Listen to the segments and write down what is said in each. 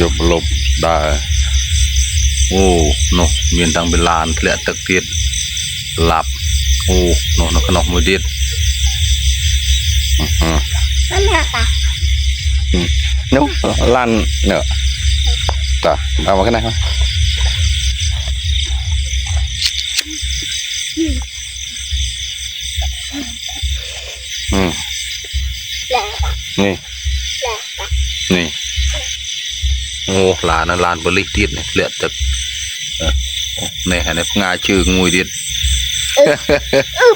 จบลบได้โอ้นกมีนตังเป็นลานเละตะเกียบหลับโอ้นกขนมมือเด็ดนั่นแหละค่ะนกลานเนอะจ้ะเอามาแค่ไหนครับนี่นี่โอ้ลานนั้นลานบริเทียดเนี่ยเละตึกเนี่ยเห็นไหมงาชื่องูเด็ด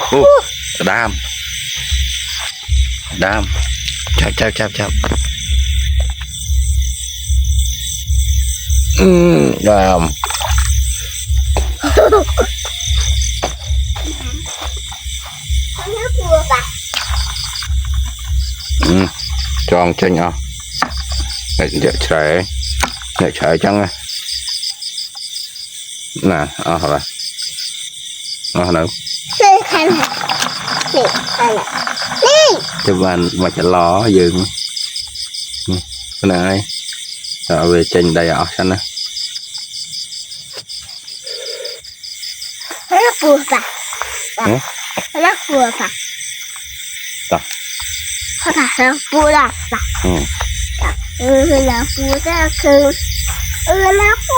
โอ้ดามจับดามจองเช่นเอาเดี๋ยวใช้จังไงน่ะเอาอะไรเอาอะไรนี่คันนี่อะไรนี่จะมันจะล้อยืงcái này về trên đây ở xem nè nó phù phạt nó phù phạt nó phù là phạt là phù raคือlà phù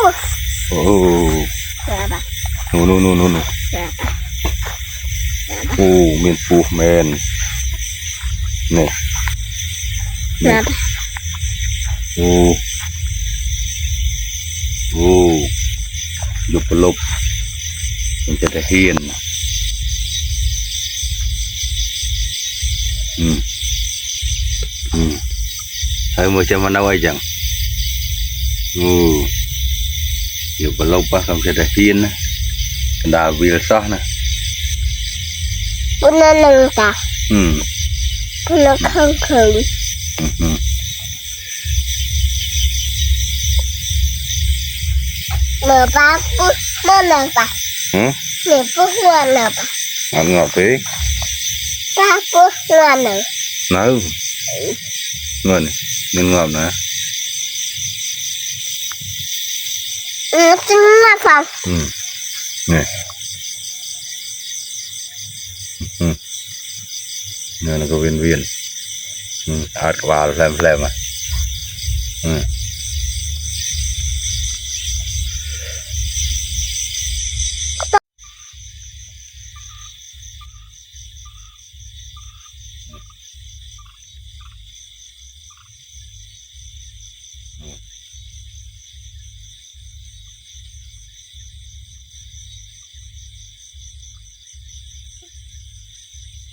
no miền phù miền nè lục mìnhจะได้เฮียนให้มือจะมาเอาไว้จังlục á khôngจะได้เฮียนนะดาวิลซ่านะปุ่นนั่งตาปุ่นนั่งข้างคืนmở ba phút nó nở ba nửa phút hoa nở ba ngọt tí ba phút hoa nở nở ngon nên ngọt nè chính là phòng nè nè nó có viên ạt vào phèm à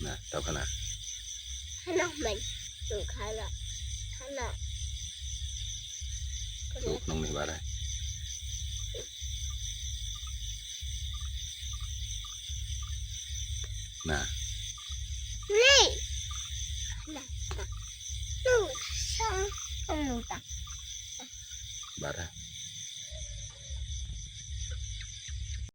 nè tao cái này nó mình được khai là nó chụp nông này vào đây nè đi nè nó xong không được vào đây